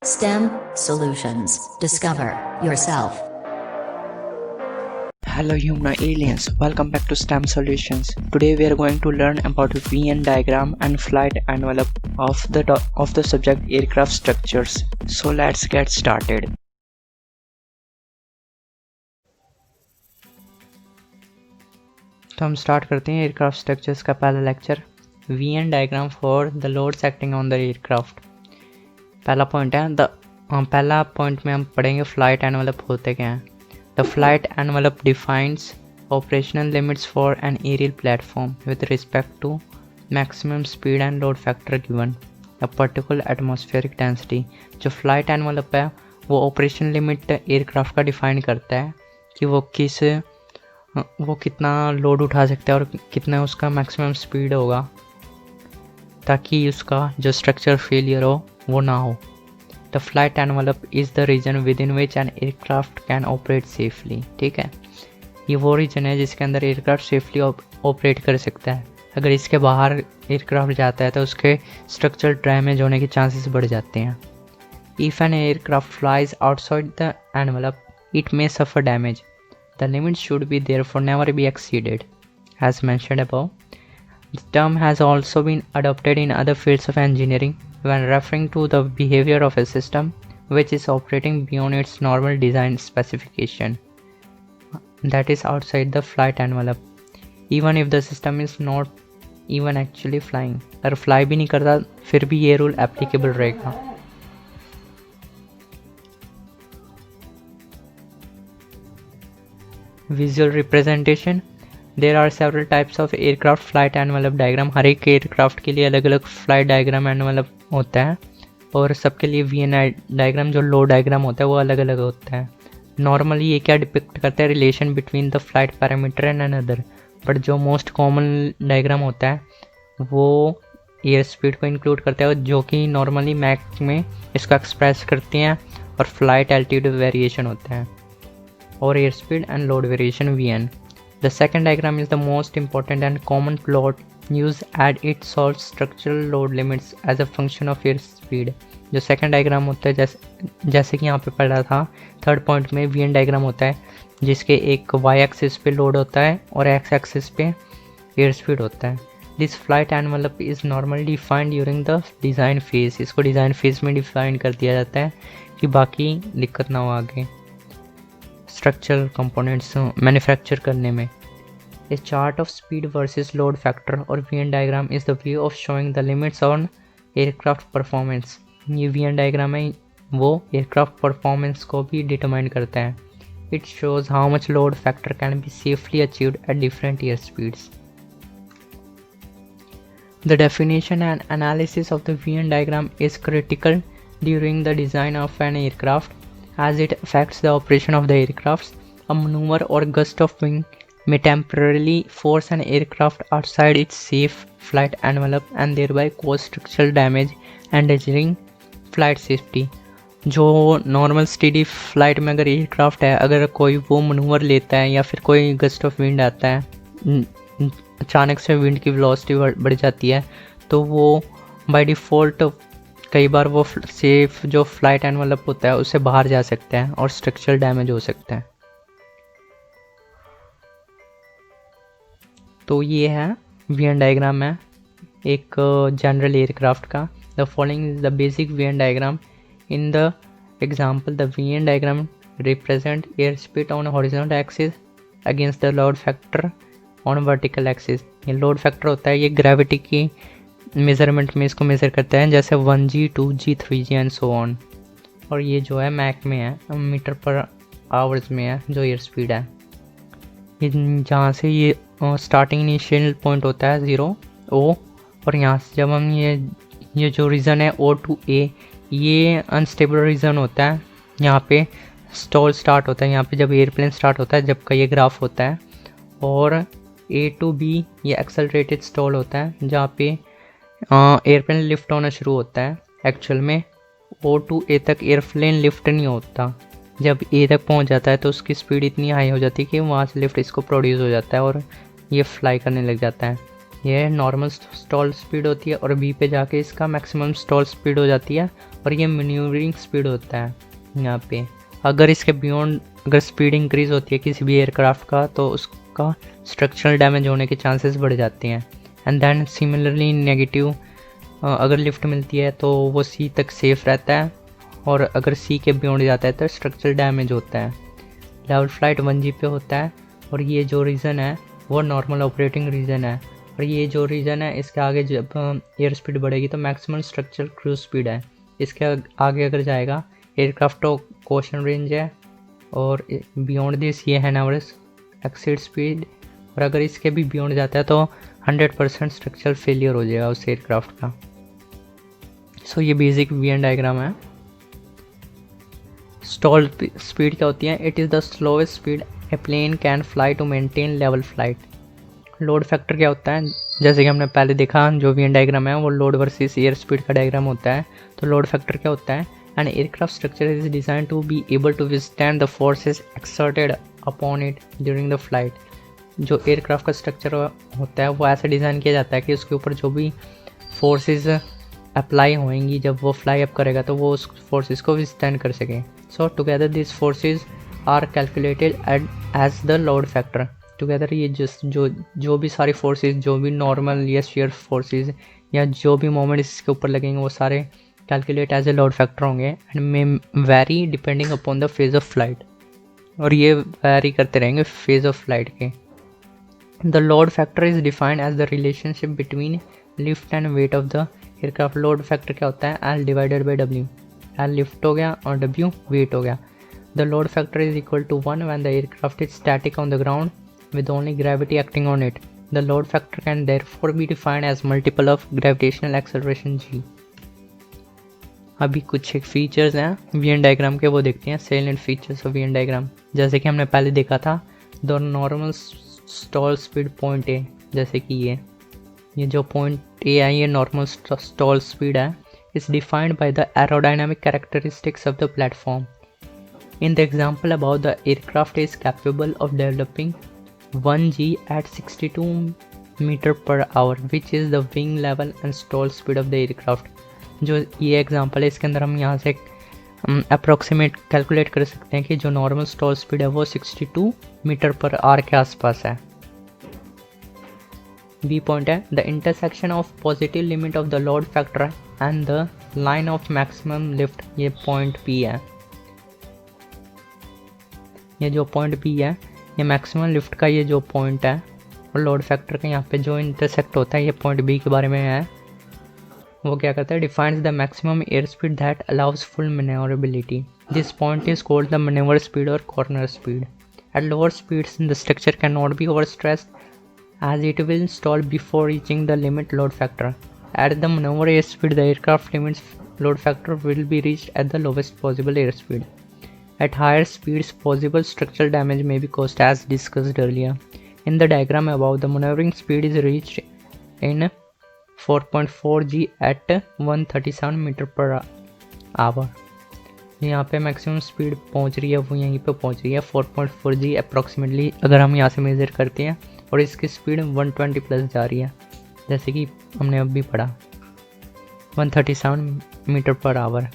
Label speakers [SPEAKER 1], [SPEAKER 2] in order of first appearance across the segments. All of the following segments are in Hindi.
[SPEAKER 1] STEM Solutions. Discover yourself.
[SPEAKER 2] Hello human aliens, welcome back to STEM Solutions. Today we are going to learn about Venn diagram and flight envelope of the subject aircraft structures. So let's get started. तो हम स्टार्ट करते हैं एयरक्राफ्ट स्ट्रक्चर्स का पहला lecture, Venn diagram for the loads acting on the aircraft. पहला पॉइंट है पहला पॉइंट में हम पढ़ेंगे फ्लाइट एनवेलप होते क्या हैं। The flight envelope defines operational limits for an aerial platform with respect to maximum speed and load factor given a particular atmospheric density। जो flight envelope है वो ऑपरेशन लिमिट एयरक्राफ्ट का डिफाइन करता है कि वो कितना लोड उठा सकता है और कितना उसका मैक्सिमम स्पीड होगा, ताकि उसका जो स्ट्रक्चर फेलियर हो वो ना हो। The flight envelope is the region within which an aircraft can operate safely। ठीक है, ये वो रीजन है जिसके अंदर एयरक्राफ्ट सेफली ऑपरेट कर सकता है। अगर इसके बाहर एयरक्राफ्ट जाता है तो उसके स्ट्रक्चरल डैमेज होने के चांसेस बढ़ जाते हैं। If an aircraft flies outside the envelope, it may suffer damage. The limit should be therefore never be exceeded. As mentioned above, the term has also been adopted in other fields of engineering when referring to the behavior of a system which is operating beyond its normal design specification, that is outside the flight envelope, even if the system is not even actually flying। अगर फ्लाई भी नहीं करता फिर भी ये रूल एप्लीकेबल रहेगा। Visual representation, there are several types of aircraft flight envelope diagram. हर एक एयरक्राफ्ट के लिए अलग अलग फ्लाइट डायग्राम एनवेलप होता है और सबके लिए वीएन डायग्राम जो लो डायग्राम होता है वो अलग अलग होता है। नॉर्मली ये क्या डिपिक्ट करता है, relation between the flight parameter and another, but जो मोस्ट कॉमन डायग्राम होता है वो एयर स्पीड को इंक्लूड करता है, जो कि नॉर्मली मैक में इसको एक्सप्रेस करती हैं, और फ्लाइट एल्टीट्यूड वेरिएशन होता है और air speed and load variation VN. The second diagram is the most important and common plot used as it solves structural load limits as a function of air speed। जो सेकंड डायग्राम होता है जैसे कि यहाँ पे पढ़ा था थर्ड पॉइंट में, वीएन डायग्राम होता है जिसके एक वाई एक्सिस पे लोड होता है और एक्स एक्सिस पे एयर स्पीड होता है। This flight envelope is normally defined during the design phase. इसको डिज़ाइन फेज में डिफाइन कर दिया जाता है कि बाकी दिक्कत ना हो आगे स्ट्रक्चरल कंपोनेंट्स मैन्युफैक्चर करने में। A chart of speed versus load factor और VN diagram is the way of showing the limits on aircraft performance। ये VN diagram है वो aircraft performance को भी determine करता है। It shows how much load factor can be safely achieved at different air speeds। The definition and analysis of the VN diagram is critical during the design of an aircraft as it affects the operation of the aircraft। A maneuver or gust of wind may temporarily force an aircraft outside its safe flight envelope and thereby cause structural damage endangering flight safety। जो नॉर्मल स्टेडी फ्लाइट में अगर एयरक्राफ्ट है, अगर कोई वो मनूवर लेता है या फिर कोई गस्ट ऑफ विंड आता है, अचानक से विंड की वेलोसिटी बढ़ जाती है, तो वो बाय डिफ़ॉल्ट कई बार वो सेफ जो फ्लाइट एनवेलप होता है उससे बाहर जा सकता है और स्ट्रक्चरल डैमेज हो सकता है। तो ये है वीएन डायग्राम है एक जनरल एयरक्राफ्ट का। The following is the basic VN diagram. In the example the VN diagram represent air speed on horizontal axis against the load factor on vertical axis. ये लोड फैक्टर होता है, ये ग्रेविटी की मेजरमेंट में इसको मेज़र करता है, जैसे 1G 2G 3G and so on. और ये जो है मैक में है, मीटर पर आवर्स में है जो एयर स्पीड है। जहाँ से ये स्टार्टिंग इनिशियल पॉइंट होता है 0 O, और यहाँ से जब हम ये जो रीज़न है O to A, ये अनस्टेबल रीज़न होता है। यहाँ पे स्टॉल स्टार्ट होता है, यहाँ पे जब एयरप्लेन स्टार्ट होता है जब का ये ग्राफ होता है, और A to B ये एक्सेलरेटेड स्टॉल होता है जहाँ पे एयरप्लेन लिफ्ट होना शुरू होता है। एक्चुअल में O to A तक एयरप्लेन लिफ्ट नहीं होता, जब ए तक पहुंच जाता है तो उसकी स्पीड इतनी हाई हो जाती है कि वहाँ से लिफ्ट इसको प्रोड्यूस हो जाता है और ये फ्लाई करने लग जाता है। ये नॉर्मल स्टॉल स्पीड होती है और V पे जाके इसका मैक्सिमम स्टॉल स्पीड हो जाती है और ये मैन्यूवरिंग स्पीड होता है यहाँ पे। अगर इसके बियॉन्ड अगर स्पीड इंक्रीज होती है किसी भी एयरक्राफ्ट का तो उसका स्ट्रक्चरल डैमेज होने के चांसेस बढ़ जाते हैं। एंड देन सिमिलरली नेगेटिव अगर लिफ्ट मिलती है तो वो C तक सेफ रहता है और अगर C के बियॉन्ड जाता है तो स्ट्रक्चरल डैमेज होता है। लेवल फ्लाइट 1G पे होता है और ये जो रीज़न है वो नॉर्मल ऑपरेटिंग रीजन है और ये जो रीजन है इसके आगे जब एयर स्पीड बढ़ेगी तो मैक्सिमम स्ट्रक्चरल क्रूज स्पीड है। इसके आगे अगर जाएगा एयरक्राफ्ट क्वेश्चन रेंज है और बियॉन्ड दिस ये है नॉर्मल एक्सीड स्पीड और अगर इसके भी बियॉन्ड जाता है तो 100% स्ट्रक्चरल फेलियर हो जाएगा उस एयरक्राफ्ट का। सो ये बेसिक वीएन डायग्राम है। स्टॉल स्पीड क्या होती है? It is the slowest speed a plane can fly to maintain level flight. Load factor क्या होता है? जैसे कि हमने पहले देखा जो वीएन डायग्राम है वो लोड वर्सेस एयर स्पीड का डायग्राम होता है। तो लोड फैक्टर क्या होता है? An aircraft structure is design to be able to withstand the forces exerted upon it during the flight. जो एयरक्राफ्ट का स्ट्रक्चर होता है वो ऐसे डिज़ाइन किया जाता है कि उसके ऊपर जो भी फोर्सेस अप्लाई होएंगी जब वो फ्लाई अप करेगा तो वो उस फोर्सेस को विथस्टैंड कर सके। So together this forces are calculated as the load factor. Together ये जो भी सारी फोर्सेस जो भी नॉर्मल या शेयर फोर्सेस या जो भी मोमेंट इसके ऊपर लगेंगे वो सारे calculate as a load factor होंगे and may vary depending upon the phase of flight. और ये वेरी करते रहेंगे फेज ऑफ फ्लाइट के। The load factor is defined as the relationship between lift and weight of the aircraft. Load factor क्या होता है? L divided by W. L lift हो गया और डब्ल्यू वेट हो गया। The load factor is equal to 1 when the aircraft is static on the ground with only gravity acting on it. The load factor can therefore be defined as multiple of gravitational acceleration g. अभी कुछ एक फीचर्स हैं वीएन डायग्राम के वो देखते हैं। Salient features of VN diagram जैसे कि हमने पहले देखा था the normal stall speed point A, जैसे कि ये जो पॉइंट ए है ये नॉर्मल स्टॉल स्पीड है। Is defined by the aerodynamic characteristics of the platform. In the example about the aircraft is capable of developing 1G at 62 metre per hour which is the wing level and stall speed of the aircraft. जो ये एग्जांपल है इसके अंदर हम यहाँ से अप्रोक्सीमेट कैलकुलेट कर सकते हैं कि जो नॉर्मल स्टॉल स्पीड है वो 62 मीटर पर आवर के आसपास है। बी पॉइंट है the intersection of positive limit of the load factor and the line of maximum lift. ये पॉइंट पी है। ये जो पॉइंट पी है ये मैक्सिमम लिफ्ट का ये जो पॉइंट है और लोड फैक्टर का यहाँ पे जो इंटरसेक्ट होता है ये पॉइंट बी के बारे में है। वो क्या करता है? Defines the maximum air speed that allows full manoeuvrability. This point is called the manoeuvre speed और corner speed. At lower speeds the structure can not be over stressed as it will stall before reaching the limit load factor. At the manoeuvre air speed the aircraft limits load factor will be reached at the lowest possible air speed. At higher speeds, possible structural damage may be caused as discussed earlier. In the diagram above, the maneuvering speed is reached in 4.4 G at 137 metre per hour. यहाँ पे मैक्सिमम स्पीड पहुँच रही है वो यहीं पे पहुँच रही है 4.4 G अप्रॉक्सीमेटली अगर हम यहाँ से मेज़र करते हैं और इसकी स्पीड 120 प्लस जा रही है जैसे कि हमने अभी पढ़ा 137 metre per hour.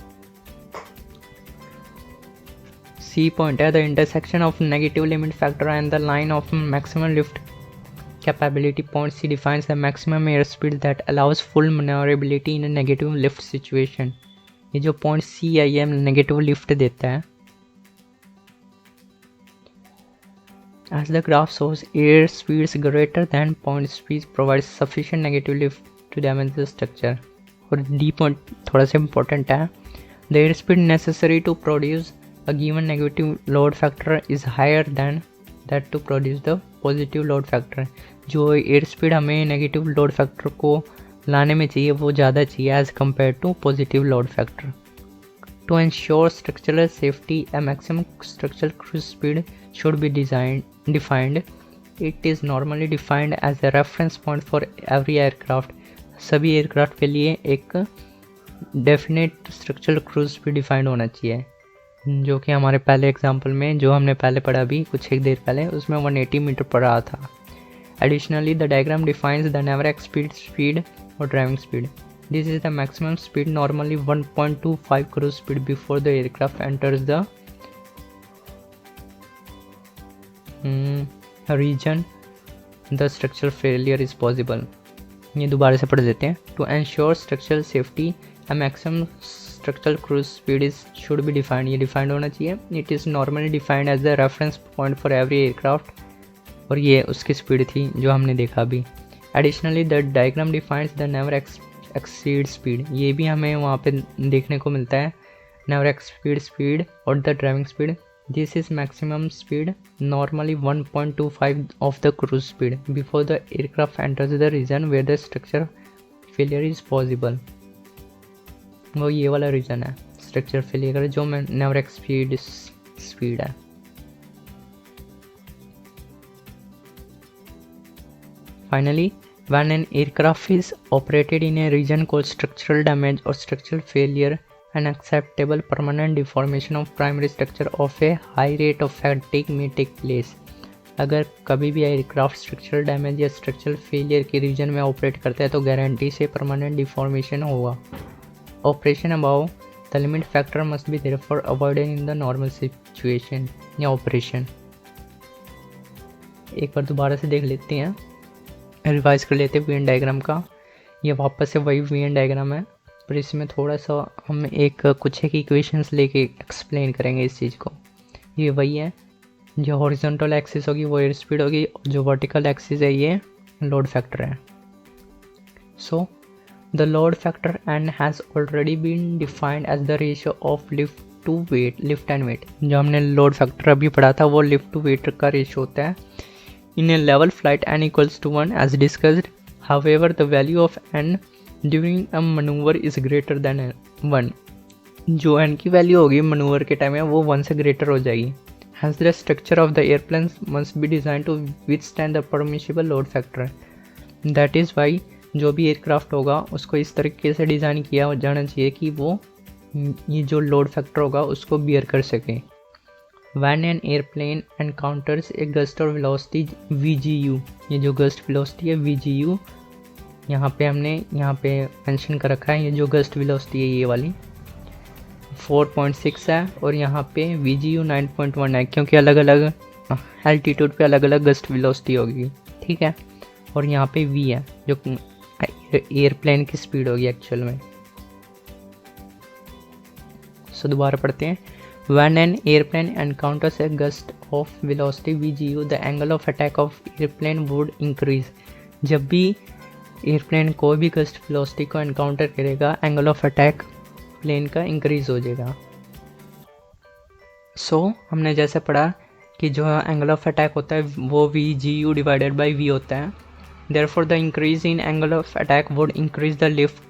[SPEAKER 2] C point at the intersection of negative limit factor and the line of maximum lift capability. Point C defines the maximum airspeed that allows full maneuverability in a negative lift situation. ये जो point C है ये negative lift देता है। As the graph shows, air speeds greater than point speed provides sufficient negative lift to damage the structure. और D point थोड़ा सा important है। The airspeed necessary to produce a given negative load factor is higher than that to produce the positive load factor. जो एयर स्पीड हमें नेगेटिव लोड फैक्टर को लाने में चाहिए वो ज़्यादा चाहिए as compare to positive load factor. To ensure structural safety a maximum structural cruise speed should be defined. It is normally defined as a reference point for every aircraft. सभी एयरक्राफ्ट के लिए एक definite structural cruise speed defined होना चाहिए जो कि हमारे पहले एग्जांपल में जो हमने पहले पढ़ा अभी कुछ एक देर पहले उसमें 180 मीटर पर रहा था। Additionally, the diagram defines the never exceed speed or driving speed. This is the maximum speed, normally 1.25 cruise speed before the aircraft enters the region the structural failure is possible. ये दोबारा से पढ़ देते हैं. To ensure structural safety, a maximum structural cruise speed should be defined. ये defined होना चाहिए. It is normally defined as the reference point for every aircraft. और ये उसकी स्पीड थी जो हमने देखा अभी. Additionally, the diagram defines the never exceed speed. ये भी हमें वहाँ पे देखने को मिलता है. Never exceed speed और the driving speed. This is maximum speed, normally 1.25 of the cruise speed before the aircraft enters the region where the structure failure is possible. वो ये वाला रीजन है स्ट्रक्चर फेलियर जो में नेवर एक्सीड स्पीड है. Finally, when an aircraft is operated in a region called structural damage or structural failure, an acceptable permanent deformation of primary structure of a high rate of fatigue may take place. अगर कभी भी एयरक्राफ्ट स्ट्रक्चरल डैमेज या स्ट्रक्चरल फेलियर के रीजन में ऑपरेट करता है तो गारंटी से परमानेंट डिफॉर्मेशन होगा. Operation about the limit factor must be therefore avoided in the normal situation या ऑपरेशन. एक बार दोबारा से देख लेते हैं, रिवाइज कर लेते हैं वी एन डायग्राम का. ये वापस से वही वी एन डायग्राम है पर इसमें थोड़ा सा हम कुछ एक इक्वेशंस लेके एक्सप्लेन करेंगे इस चीज़ को. ये वही है, जो हॉरिजॉन्टल एक्सिस होगी वो एयर स्पीड होगी और जो वर्टिकल एक्सिस है ये लोड फैक्टर है. So the load factor N has already been defined as the ratio of lift and weight. जो हमने लोड फैक्टर अभी पढ़ा था वो लिफ्ट टू वेट का रेशियो होता है. In a level flight n equals to 1 as discussed. However, the value of n during a maneuver is greater than 1. जो n की वैल्यू होगी मनूवर के टाइम में वो 1 से ग्रेटर हो जाएगी. Hence the structure of the airplanes must be designed to withstand the permissible load factor. That is why जो भी एयरक्राफ्ट होगा उसको इस तरीके से डिज़ाइन किया जाना चाहिए कि वो ये जो लोड फैक्टर होगा उसको बियर कर सके. When an airplane encounters a gust or velocity VGU, ये जो गस्ट वेलोसिटी है VGU यहाँ पे हमने मेंशन कर रखा है. ये जो गस्ट वेलोसिटी है ये वाली 4.6 है और यहाँ पे VGU 9.1 है क्योंकि अलग अलग एल्टीट्यूड पे अलग अलग गस्ट वेलोसिटी होगी. ठीक है, और यहाँ पे V है जो एयरप्लेन की स्पीड होगी एक्चुअल में. सो दोबारा पढ़ते हैं. When an airplane encounters a gust of velocity VGU, the angle of attack of airplane would increase. जब भी एयरप्लेन कोई भी गस्ट वेलोसिटी को एनकाउंटर करेगा एंगल ऑफ अटैक प्लेन का इंक्रीज हो जाएगा. सो हमने जैसे पढ़ा कि जो एंगल ऑफ अटैक होता है वो VGU डिवाइडेड बाई V होता है. Therefore, the increase in angle of attack would increase the lift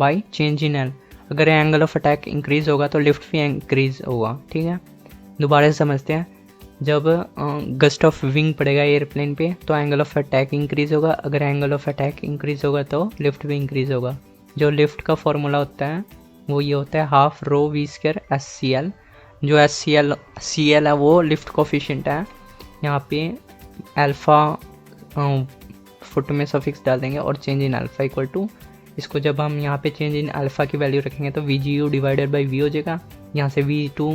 [SPEAKER 2] by change in L. अगर एंगल ऑफ अटैक इंक्रीज़ होगा तो लिफ्ट भी इंक्रीज़ होगा. ठीक है, दोबारा से समझते हैं. जब गस्ट ऑफ विंग पड़ेगा एयरप्लेन पे तो एंगल ऑफ अटैक इंक्रीज़ होगा. अगर एंगल ऑफ अटैक इंक्रीज़ होगा तो लिफ्ट भी इंक्रीज़ होगा. जो लिफ्ट का फॉर्मूला होता है वो ये होता है half rho V square SCL. जो SCL है वो लिफ्ट कोफिशिएंट है. यहाँ पे अल्फ़ा फुट में सफिक्स डाल देंगे और change in alpha equal to, इसको जब हम यहाँ पे चेंज इन अल्फ़ा की वैल्यू रखेंगे तो VGU डिवाइडेड बाई V हो जाएगा. यहाँ से V2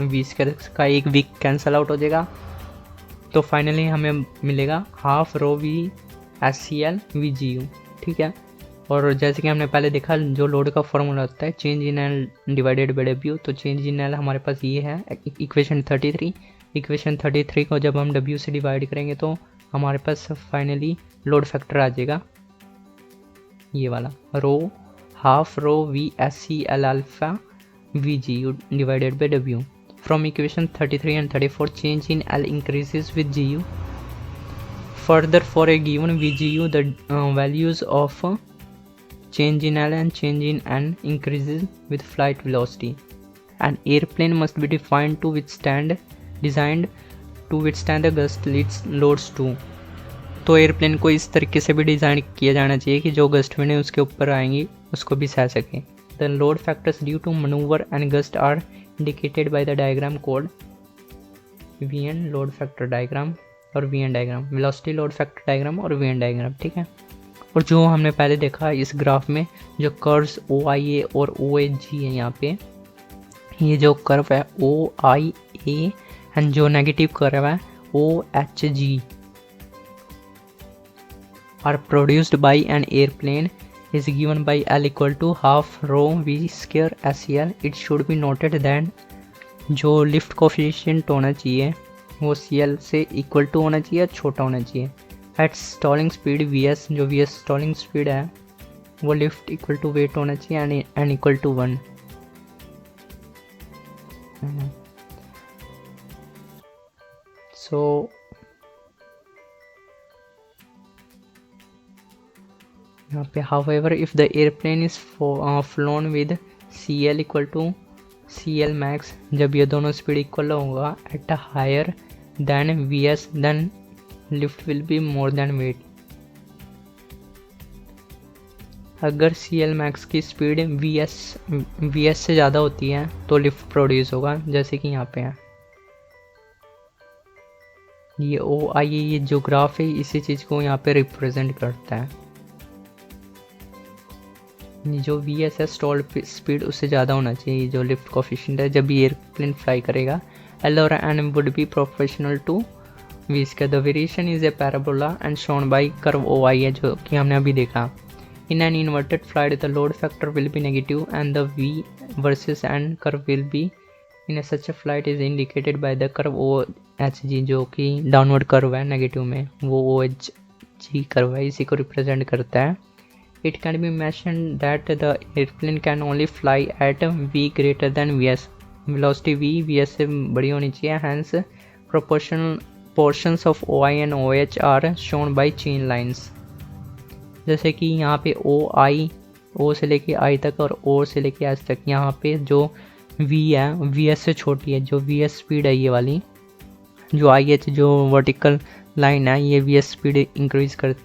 [SPEAKER 2] V स्क्वायर का एक वीक कैंसल आउट हो जाएगा. तो फाइनली हमें मिलेगा half rho V SCL VGU. ठीक है, और जैसे कि हमने पहले देखा जो लोड का फॉर्मूला होता है change in L divided by W. तो चेंज इन L हमारे पास ये है इक्वेशन 33. इक्वेशन 33 को जब हम W से डिवाइड करेंगे तो हमारे पास फाइनली लोड फैक्टर आ जाएगा ये वाला rho half rho V SCL alpha VGU divided by W. From equation 33 and 34 change in L increases with GU. Further for a given VGU the values of change in L and change in N increases with flight velocity. An airplane must be designed to withstand the gust loads too. तो एयरप्लेन को इस तरीके से भी डिज़ाइन किया जाना चाहिए कि जो गस्ट विंड उसके ऊपर आएंगी उसको भी सह सकें. The load factors due to manoeuvre and gust are indicated by the diagram called VN load factor diagram. और V N diagram, velocity load factor diagram और वी एन डायग्राम, ठीक है। और जो हमने पहले देखा इस ग्राफ में जो कर्व्स ओ आई ए और ओ एच जी है, यहाँ पे ये जो कर्व है ओ आई ए एंड जो नेगेटिव कर्व है O H G are produced by an airplane is given by L equal to half rho v square SCL. It should be noted that जो लिफ्ट कोफिशिएंट होना चाहिए वो CL से इक्वल टू होना चाहिए, छोटा होना चाहिए। एट स्टॉलिंग स्पीड VS, जो VS स्टॉलिंग स्पीड है वो लिफ्ट इक्वल टू वेट होना चाहिए एन इक्वल टू 1। सो यहाँ पे however if the airplane is flown with CL equal to CL max, जब ये दोनों स्पीड इक्वल होगा at a higher than VS then lift will be more than weight। अगर CL max की स्पीड VS से ज़्यादा होती है तो लिफ्ट प्रोड्यूस होगा, जैसे कि यहाँ पे है ये OI, ये जो ग्राफ है इसी चीज़ को यहाँ पे रिप्रेजेंट करता है। जो VS है स्टॉल स्पीड उससे ज़्यादा होना चाहिए जो लिफ्ट कोफिशिएंट है जब ये एयरप्लेन फ्लाई करेगा। L और N would be proportional to V square. The variation is a parabola and shown by curve OI है जो कि हमने अभी देखा। In an inverted flight the load factor will be negative and the V versus N curve will be in such a flight is indicated by the curve OHG, जो कि डाउनवर्ड कर्व है नेगेटिव में, वो OHG कर्व है, इसी को रिप्रेजेंट करता है। It can be mentioned that the airplane can only fly at V greater than VS. Velocity V VS से बड़ी होनी चाहिए, hence proportional portions of OI and OH are shown by chain lines। जैसे कि यहाँ पे OI O से लेके I तक और O से लेके S तक, यहाँ पे जो V है VS से छोटी है, जो VS स्पीड है ये वाली, जो IH जो वर्टिकल लाइन है ये VS स्पीड इंक्रीज कर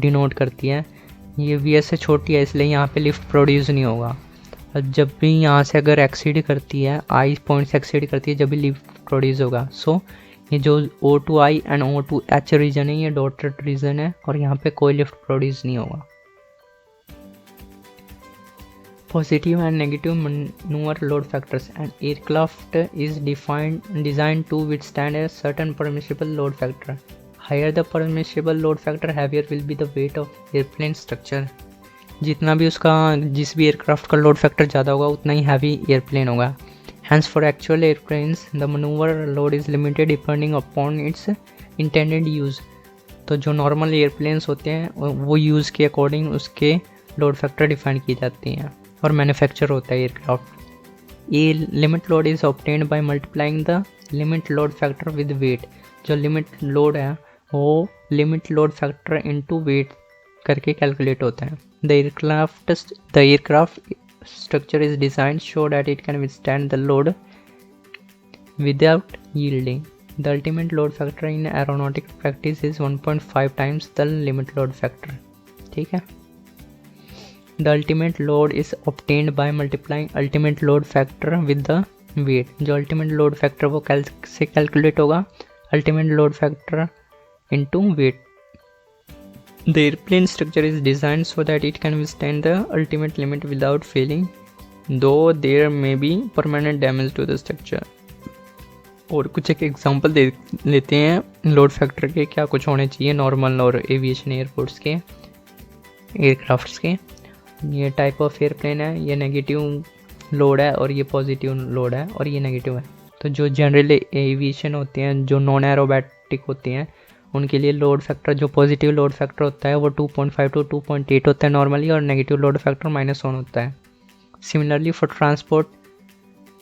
[SPEAKER 2] डिनोट करती है, ये VS से छोटी है इसलिए यहाँ पे लिफ्ट प्रोड्यूस नहीं होगा। और जब भी यहाँ से अगर एक्सीड करती है I पॉइंट से एक्सीड करती है जब भी लिफ्ट प्रोड्यूस होगा। सो ये जो O2I एंड O2H रीजन है ये डॉटेड रीजन है और यहाँ पे कोई लिफ्ट प्रोड्यूस नहीं होगा। Positive and negative manoeuvre load factors and aircraft is designed to withstand a certain permissible load factor. Higher the permissible load factor, heavier will be the weight of airplane structure। जितना भी उसका जिस भी एयरक्राफ्ट का लोड फैक्टर ज़्यादा होगा उतना ही हैवी एयरप्लेन होगा। Hence for actual airplanes the maneuver load is limited depending upon its intended use। तो जो नॉर्मल एयरप्लेन्स होते हैं वो यूज़ के अकॉर्डिंग उसके लोड फैक्टर डिफाइन की जाती हैं और मैन्युफैक्चर होता है एयरक्राफ्ट। ये limit load is obtained by multiplying the limit load factor with weight. जो लिमिट लोड है वो limit load factor into wait करके कैलकुलेट होता है। The aircraft structure is designed so that it can withstand the load without yielding. The ultimate load factor in aeronautic practice is 1.5 times the limit load factor, ठीक है। The ultimate load is obtained by multiplying ultimate load factor with the weight. जो अल्टीमेट लोड फैक्टर वो से कैलकुलेट होगा ultimate load factor into weight। The airplane structure is designed so that it can withstand the ultimate limit without failing, though there may be permanent damage to the structure। और कुछ एक एग्जांपल दे लेते हैं लोड फैक्टर के क्या कुछ होने चाहिए नॉर्मल और एविएशन एयरपोर्ट्स के एयरक्राफ्ट्स के। ये टाइप ऑफ एयरप्लेन है, ये नेगेटिव लोड है और ये पॉजिटिव लोड है और ये नेगेटिव है। तो जो जनरल एविएशन होते हैं जो नॉन एरोबैटिक होते हैं उनके लिए लोड फैक्टर जो पॉजिटिव लोड फैक्टर होता है वो 2.5 to 2.8 होता है नॉर्मली और नेगेटिव लोड फैक्टर -1 होता है। सिमिलरली फॉर ट्रांसपोर्ट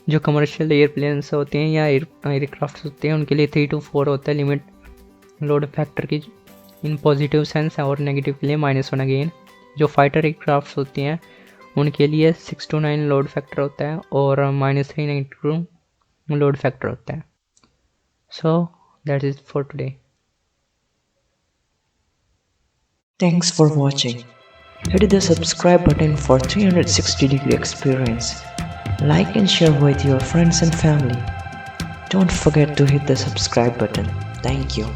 [SPEAKER 2] जो कमर्शियल एयरप्लेन्स होते हैं या एयरक्राफ्ट होते हैं उनके लिए 3 to 4 होता है लिमिट लोड फैक्टर की इन पॉजिटिव सेंस और नेगेटिव के लिए -1 अगेन। जो फाइटर एयरक्राफ्ट होती हैं उनके लिए 6 to 9 लोड फैक्टर होता है और -3 नेगेटिव लोड फैक्टर होता है। So that is for today.
[SPEAKER 3] Thanks for watching. Hit the subscribe button for 360-degree experience. Like and share with your friends and family. Don't forget to hit the subscribe button. Thank you.